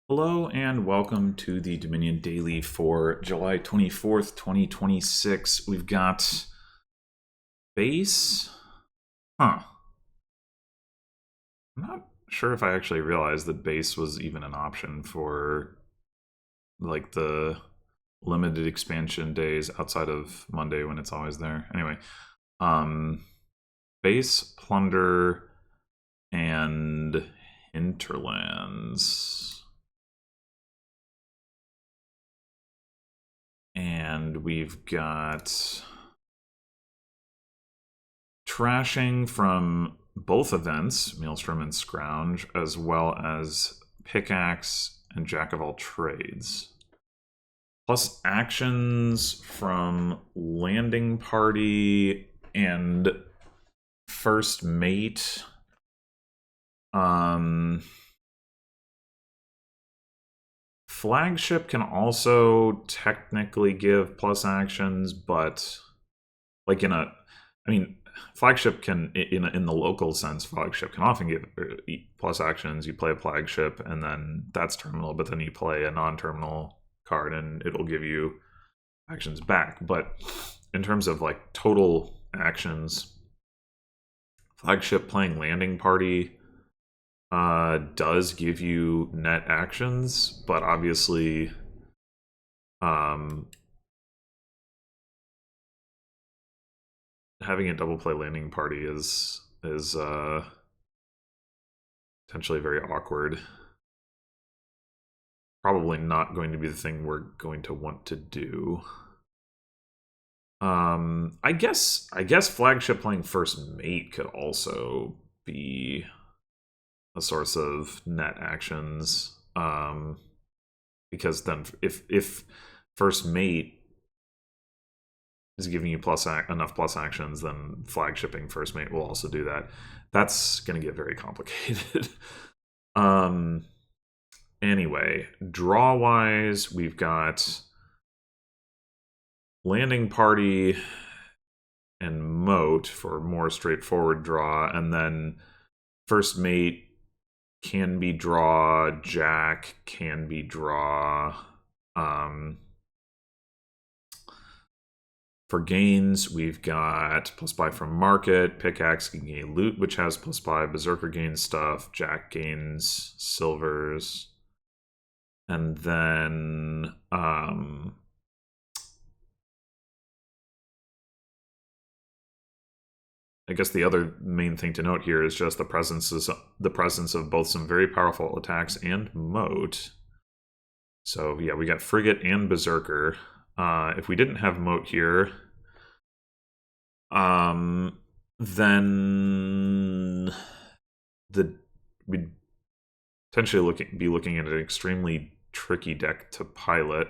Hello and welcome to the Dominion Daily for July 24th, 2026. We've got base. Huh. I'm not sure if I actually realized that base was even an option for like the limited expansion days outside of Monday when it's always there. Anyway, um base, plunder, and hinterlands. And we've got trashing from both events, Maelstrom and Scrounge, as well as Pickaxe and Jack of all trades. Plus actions from Landing Party and First Mate. Flagship can also technically give plus actions, but like I mean, flagship can in the local sense, flagship can often give plus actions. You play a flagship, and then that's terminal. But then you play a non-terminal card, and it'll give you actions back. But in terms of like total actions, flagship playing landing party does give you net actions, but obviously, having a double play landing party is potentially very awkward. Probably not going to be the thing we're going to want to do. I guess flagship playing first mate could also be a source of net actions. Because then if first mate is giving you enough plus actions, then flagshipping first mate will also do that. That's going to get very complicated. Anyway, draw wise, we've got landing party and moat for more straightforward draw, and then first mate can be draw, jack can be draw. For gains, we've got plus buy from market, pickaxe can gain loot, which has plus buy, berserker gains stuff, jack gains silvers, and then I guess the other main thing to note here is just the presence of both some very powerful attacks and moat. So yeah, we got frigate and berserker. If we didn't have moat here, then we'd potentially be looking at an extremely tricky deck to pilot.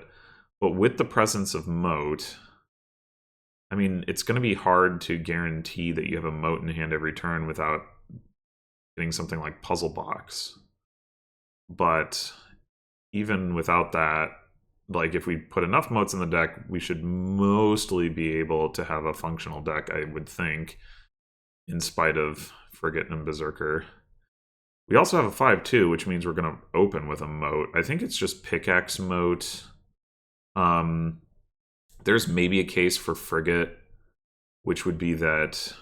But with the presence of moat, I mean, it's going to be hard to guarantee that you have a moat in hand every turn without getting something like Puzzle Box. But even without that, like if we put enough moats in the deck, we should mostly be able to have a functional deck, I would think, in spite of Frigate and Berserker. We also have a 5/2, which means we're going to open with a moat. I think it's just Pickaxe moat. There's maybe a case for Frigate, which would be that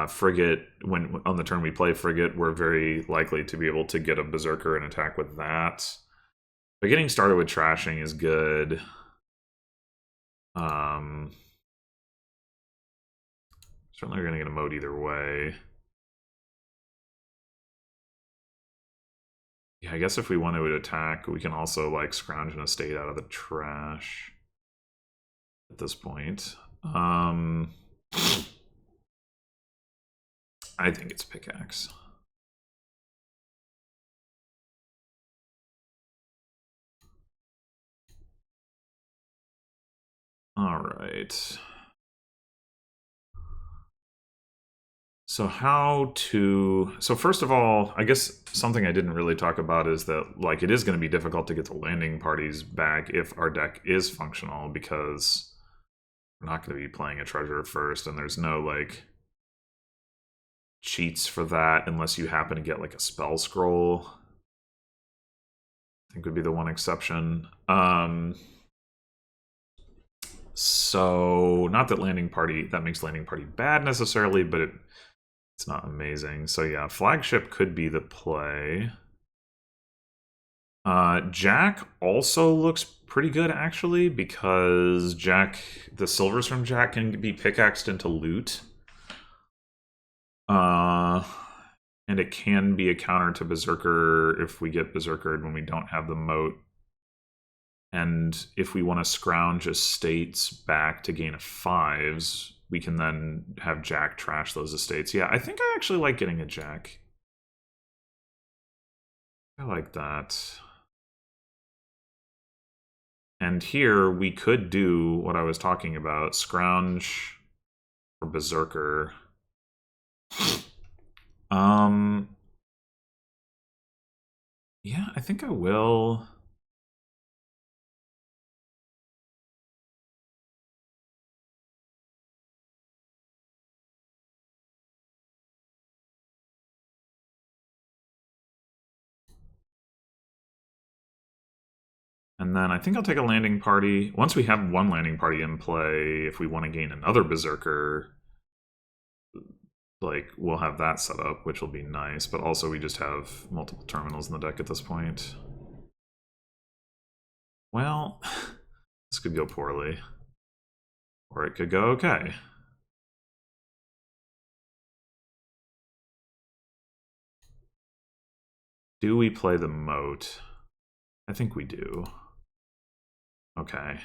Frigate, when on the turn we play Frigate, we're very likely to be able to get a Berserker and attack with that. But getting started with trashing is good. Certainly we're going to get a moat either way. Yeah, I guess if we want to attack, we can also like scrounge an estate out of the trash at this point. I think it's pickaxe. All right. So first of all, I guess something I didn't really talk about is that like it is going to be difficult to get the landing parties back if our deck is functional, because we're not going to be playing a treasure first, and there's no like cheats for that unless you happen to get like a spell scroll. I think would be the one exception. So not that that makes landing party bad necessarily, but it's not amazing. So yeah, flagship could be the play. Jack also looks pretty good actually, because the silvers from Jack can be pickaxed into loot. And it can be a counter to Berserker if we get Berserkered when we don't have the moat. And if we want to scrounge estates back to gain a 5s, we can then have Jack trash those estates. Yeah, I think I actually like getting a Jack. I like that. And here we could do what I was talking about, scrounge for Berserker. Yeah, I think I will. And then I think I'll take a landing party. Once we have one landing party in play, if we want to gain another Berserker, like, we'll have that set up, which will be nice. But also we just have multiple terminals in the deck at this point. Well, this could go poorly. Or it could go okay. Do we play the moat? I think we do. Okay.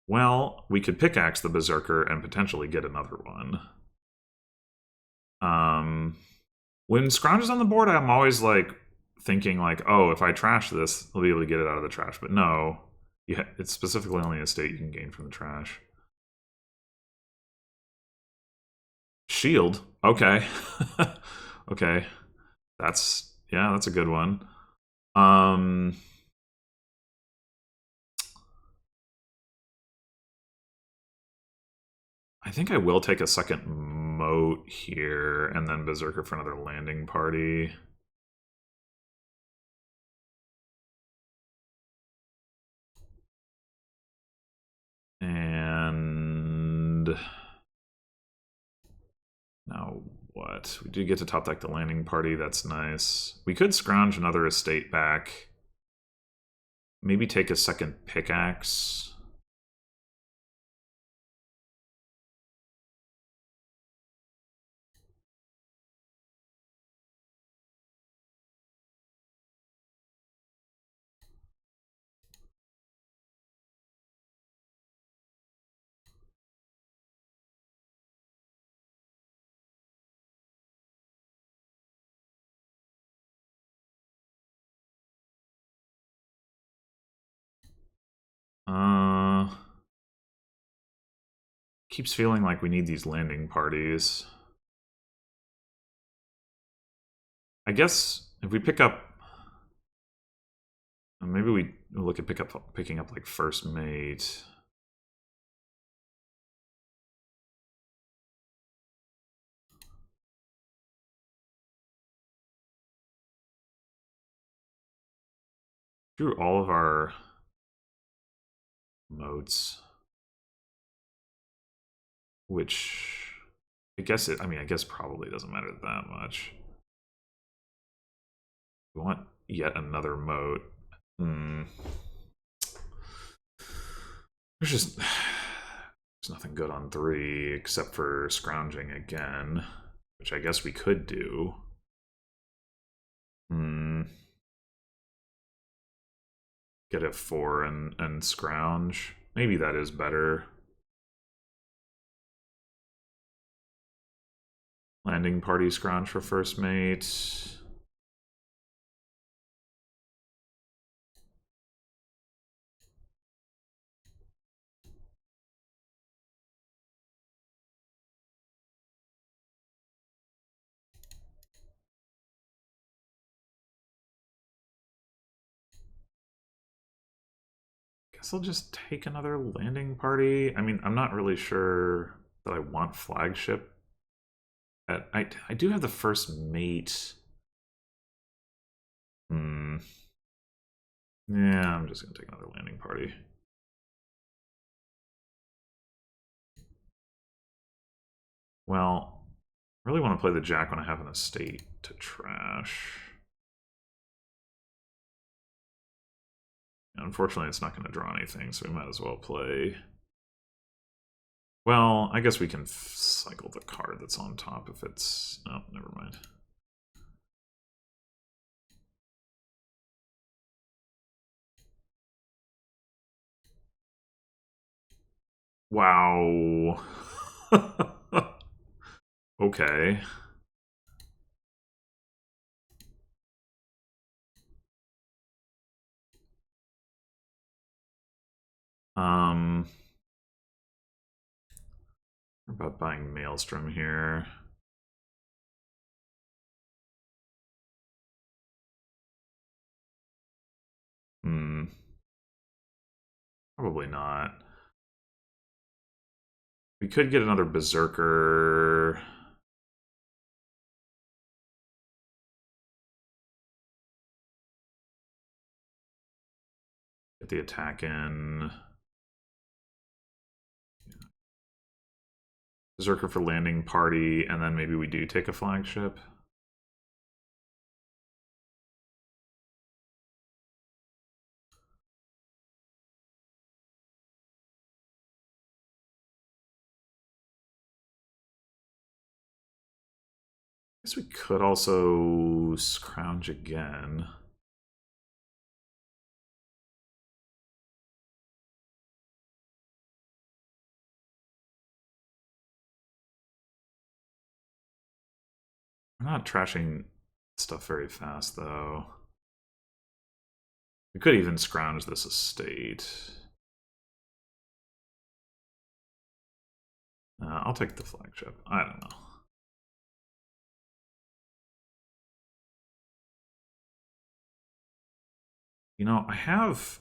Well, we could pickaxe the Berserker and potentially get another one. When Scrounge is on the board, I'm always like thinking like, oh, if I trash this, I'll be able to get it out of the trash. But no, yeah, it's specifically only a state you can gain from the trash. Shield. Okay. Okay. That's a good one. I think I will take a second moat here and then Berserker for another landing party. And now what? We do get to top deck the landing party. That's nice. We could scrounge another estate back. Maybe take a second pickaxe. Keeps feeling like we need these landing parties. I guess if we pick up, maybe we look at picking up like first mate. Through all of our modes, which I guess probably doesn't matter that much. We want yet another mode. There's nothing good on 3 except for scrounging again, which I guess we could do. Get a 4 and scrounge. Maybe that is better. Landing party scrounge for first mate. Guess I'll just take another landing party. I mean, I'm not really sure that I want flagship. I do have the first mate. Yeah, I'm just going to take another landing party. Well, I really want to play the jack when I have an estate to trash. Unfortunately, it's not going to draw anything, so we might as well play... Well, I guess we can cycle the card that's on top if it's... Oh, never mind. Wow. Okay. What about buying Maelstrom here? Probably not. We could get another Berserker. Get the attack in. Berserker for landing party, and then maybe we do take a flagship. I guess we could also scrounge again. We're not trashing stuff very fast, though. We could even scrounge this estate. I'll take the flagship. I don't know. You know, I have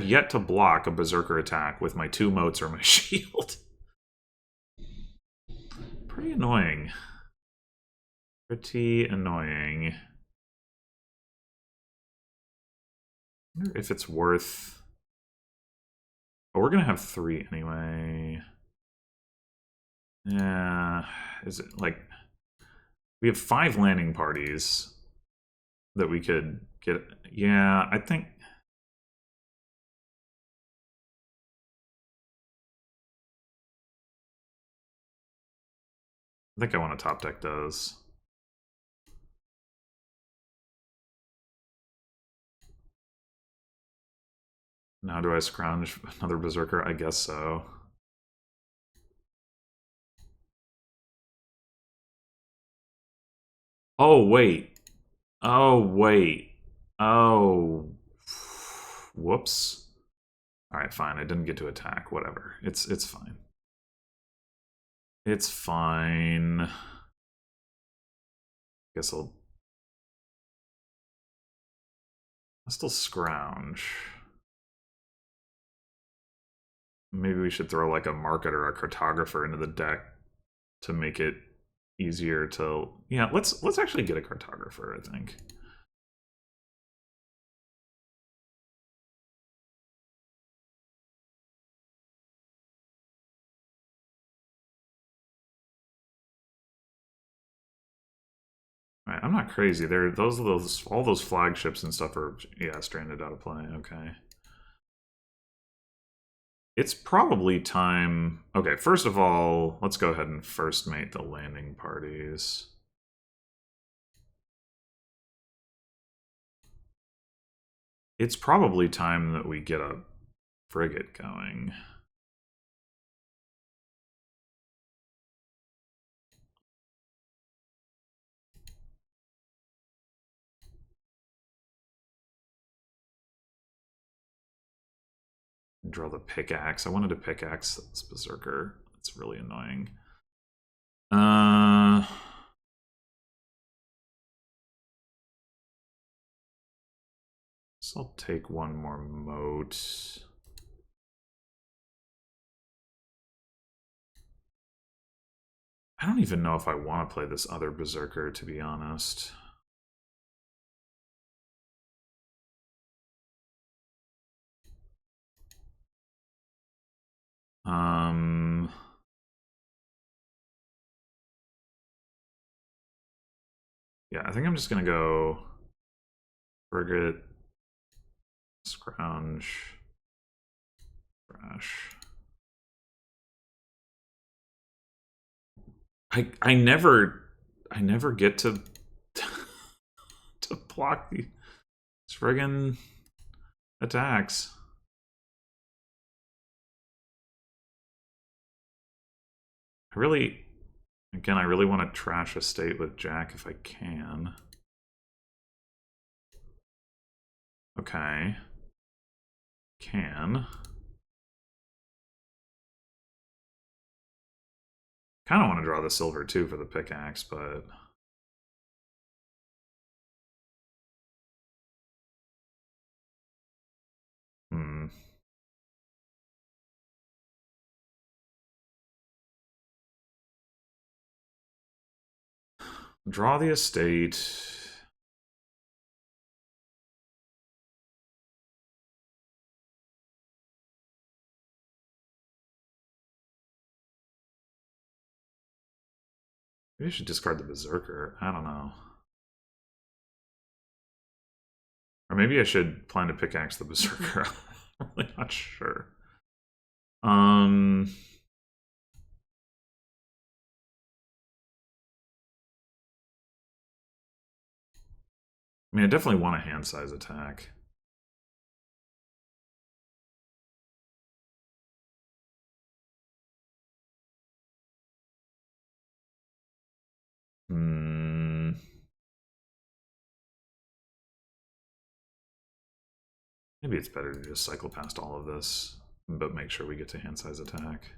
yet to block a Berserker attack with my 2 motes or my shield. Pretty annoying. Pretty annoying. I wonder if it's worth... Oh, we're gonna have 3 anyway. Yeah, is it like... We have 5 landing parties that we could get... Yeah, I think... I want to top deck those. Now do I scrounge another Berserker? I guess so. Oh, wait. Oh, wait. Oh. Whoops. Alright, fine. I didn't get to attack. Whatever. It's fine. It's fine. Guess I'll still scrounge. Maybe we should throw like a market or a cartographer into the deck to make it easier to... Yeah, let's actually get a cartographer, I think. Right, I'm not crazy. All those flagships and stuff are, yeah, stranded out of play. Okay. It's probably time... Okay, first of all, let's go ahead and first mate the landing parties. It's probably time that we get a frigate going. Draw the pickaxe. I wanted to pickaxe this Berserker. That's really annoying. So I'll take one more moat. I don't even know if I want to play this other Berserker, to be honest. Yeah, I think I'm just gonna go frigate, scrounge, crash. I never get to to block these friggin' attacks. I really, again, I really want to trash a state with Jack if I can. Okay. Can. Kind of want to draw the silver too for the pickaxe, but hmm. Draw the estate. Maybe I should discard the Berserker. I don't know. Or maybe I should plan to pickaxe the Berserker. I'm really not sure. I mean, I definitely want a hand size attack. Hmm. Maybe it's better to just cycle past all of this, but make sure we get to hand size attack.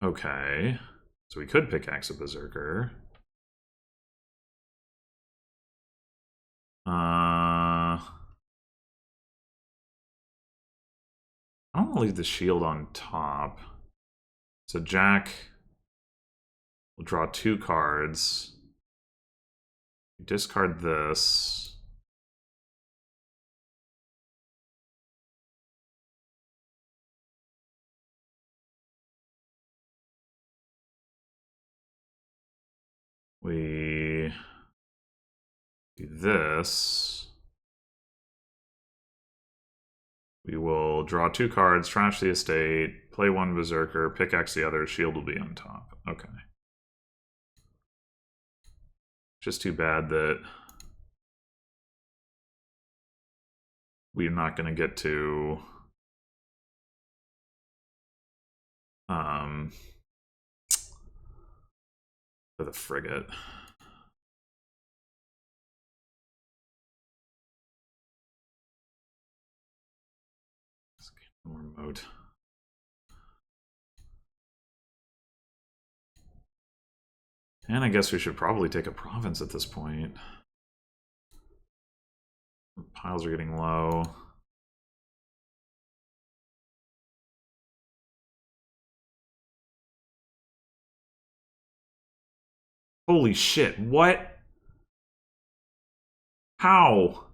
Okay. So we could pickaxe a Berserker. I don't want to leave the shield on top. So Jack will draw 2 cards. Discard this. We do this. We will draw 2 cards, trash the estate, play 1 Berserker, pickaxe the other, shield will be on top. Okay. Just too bad that we're not going to get to for the frigate. More mode. And I guess we should probably take a province at this point. Piles are getting low. Holy shit, what? How?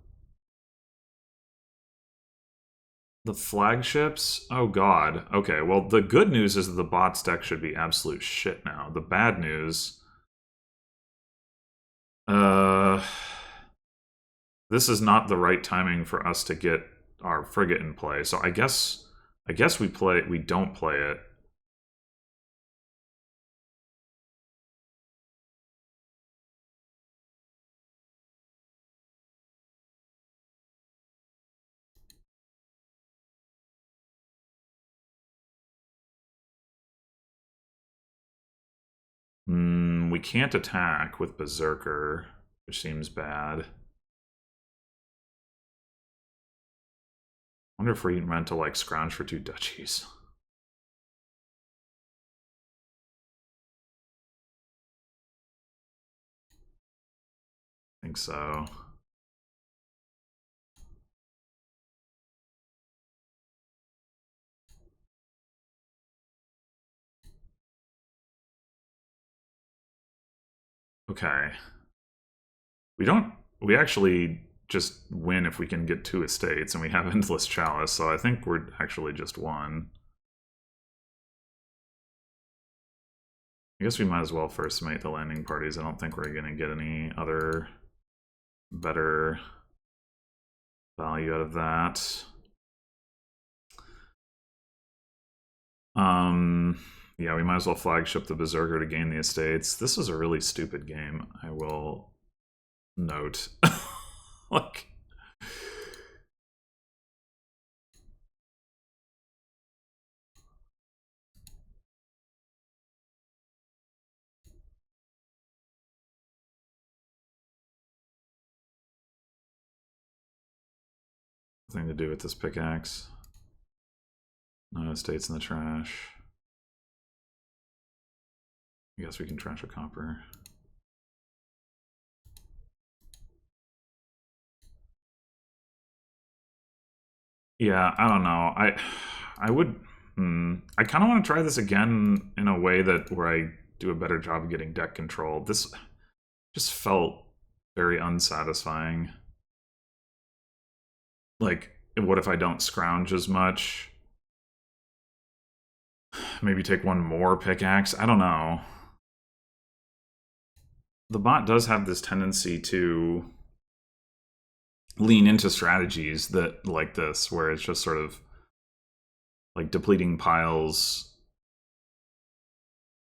The flagships? Oh god. Okay, well, the good news is that the bots deck should be absolute shit now. The bad news... This is not the right timing for us to get our frigate in play, so I guess we don't play it. We can't attack with Berserker, which seems bad. I wonder if we're meant to, like, scrounge for 2 duchies. I think so. Okay. We actually just win if we can get 2 estates, and we have Endless Chalice, so I think we're actually just 1. I guess we might as well first mate the landing parties. I don't think we're going to get any other better value out of that. Yeah, we might as well flagship the Berserker to gain the estates. This was a really stupid game, I will note. Like, nothing to do with this pickaxe. No estates in the trash. I guess we can trash a copper. Yeah, I don't know. I would. I kind of want to try this again in a way that where I do a better job of getting deck control. This just felt very unsatisfying. Like, what if I don't scrounge as much? Maybe take one more pickaxe? I don't know. The bot does have this tendency to lean into strategies that like this, where it's just sort of like depleting piles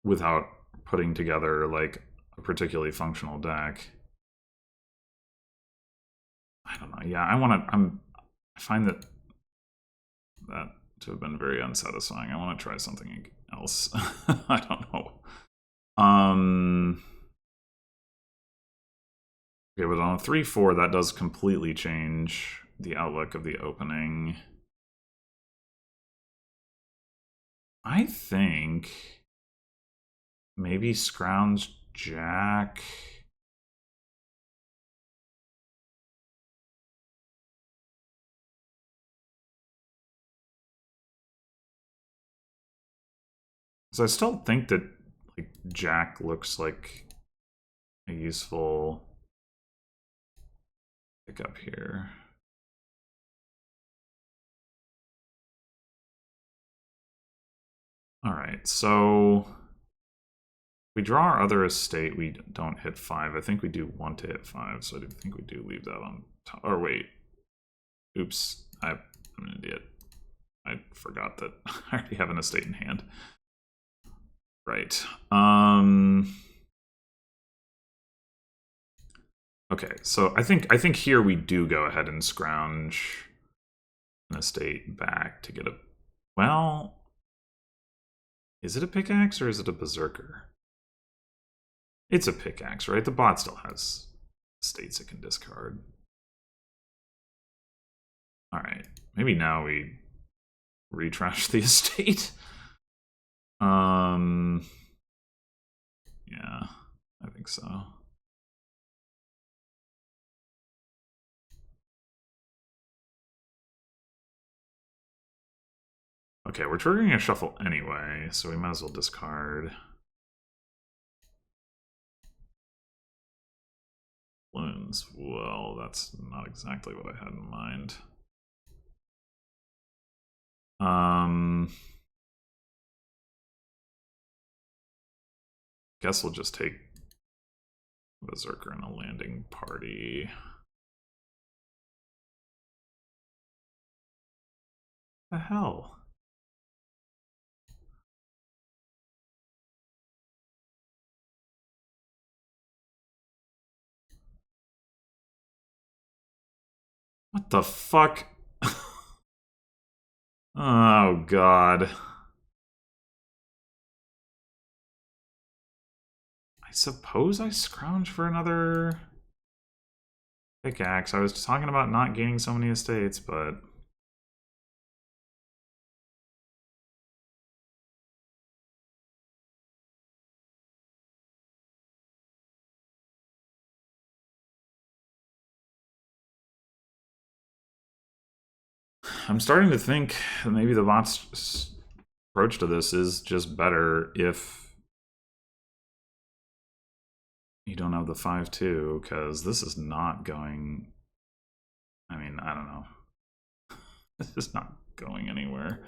without putting together like a particularly functional deck. I don't know. Yeah, I find that to have been very unsatisfying. I want to try something else. I don't know. Okay, but on a 3-4, that does completely change the outlook of the opening. I think maybe scrounge jack. So I still think that like jack looks like a useful pickup here. All right, so we draw our other estate. We don't hit 5. I think we do want to hit 5, so I think we do leave that on top. Or wait, oops, I'm an idiot. I forgot that I already have an estate in hand. Right. Okay, so I think here we do go ahead and scrounge an estate back to get a. Well, is it a pickaxe or is it a berserker? It's a pickaxe, right? The bot still has estates it can discard. All right, maybe now we retrash the estate. Yeah, I think so. Okay, we're triggering a shuffle anyway, so we might as well discard. Balloons. Well, that's not exactly what I had in mind. Guess we'll just take Berserker and a landing party. The hell? What the fuck? Oh, God. I suppose I scrounge for another pickaxe. I was talking about not gaining so many estates, but... I'm starting to think that maybe the bot's approach to this is just better if you don't have the 5-2, because this is not going... I mean, I don't know. This is not going anywhere.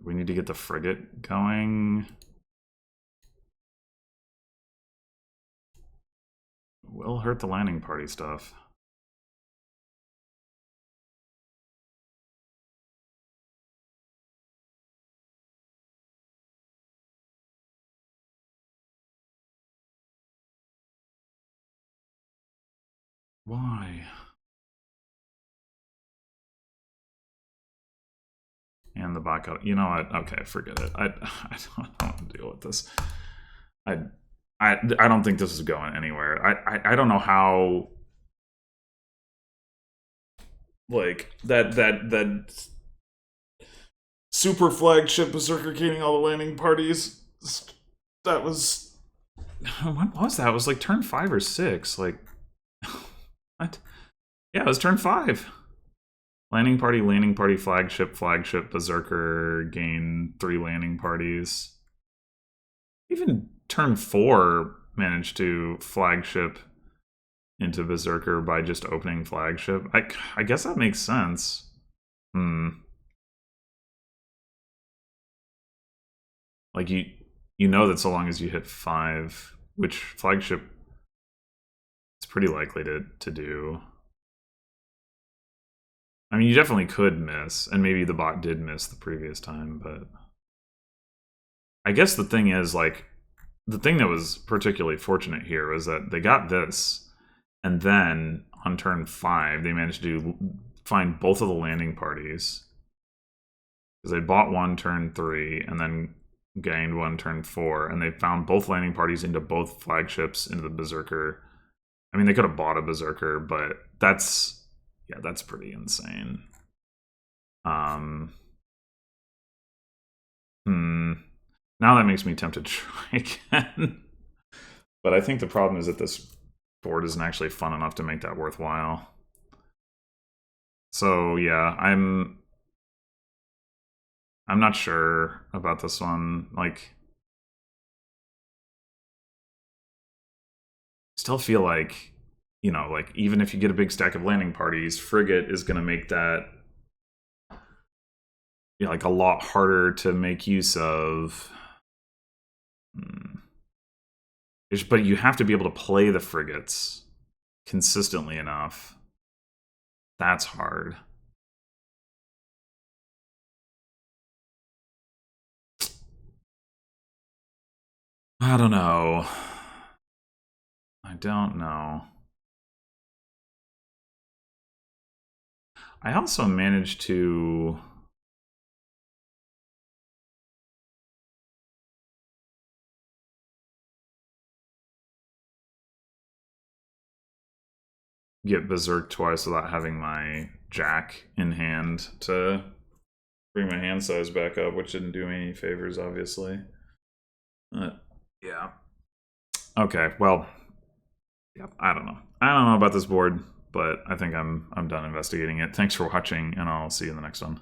We need to get the frigate going. Will hurt the landing party stuff. Why? And the bot got, you know what? Okay, forget it. I don't want to deal with this. I don't think this is going anywhere. I don't know how, like, that super flagship berserker caning all the landing parties. That was, what was that? It was like turn 5 or 6. Like, what? Yeah, it was turn 5. Landing party, flagship, berserker, gain 3 landing parties. Even turn 4 managed to flagship into berserker by just opening flagship. I guess that makes sense. Like, you know that so long as you hit 5, which flagship is pretty likely to do. I mean, you definitely could miss, and maybe the bot did miss the previous time, but I guess the thing is, like, the thing that was particularly fortunate here was that they got this, and then on turn 5, they managed to find both of the landing parties. Because they bought one turn 3, and then gained one turn 4, and they found both landing parties into both flagships into the berserker. I mean, they could have bought a berserker, but that's pretty insane. Now that makes me tempted to try again. But I think the problem is that this board isn't actually fun enough to make that worthwhile. So yeah, I'm not sure about this one. Like, still feel like, you know, like, even if you get a big stack of landing parties, frigate is going to make that, you know, like, a lot harder to make use of. But you have to be able to play the frigates consistently enough. That's hard. I don't know. I don't know. I also managed to get berserk twice without having my jack in hand to bring my hand size back up, which didn't do me any favors, obviously. Yeah. Okay, well, yeah, I don't know. I don't know about this board, but I think I'm done investigating it. Thanks for watching, and I'll see you in the next one.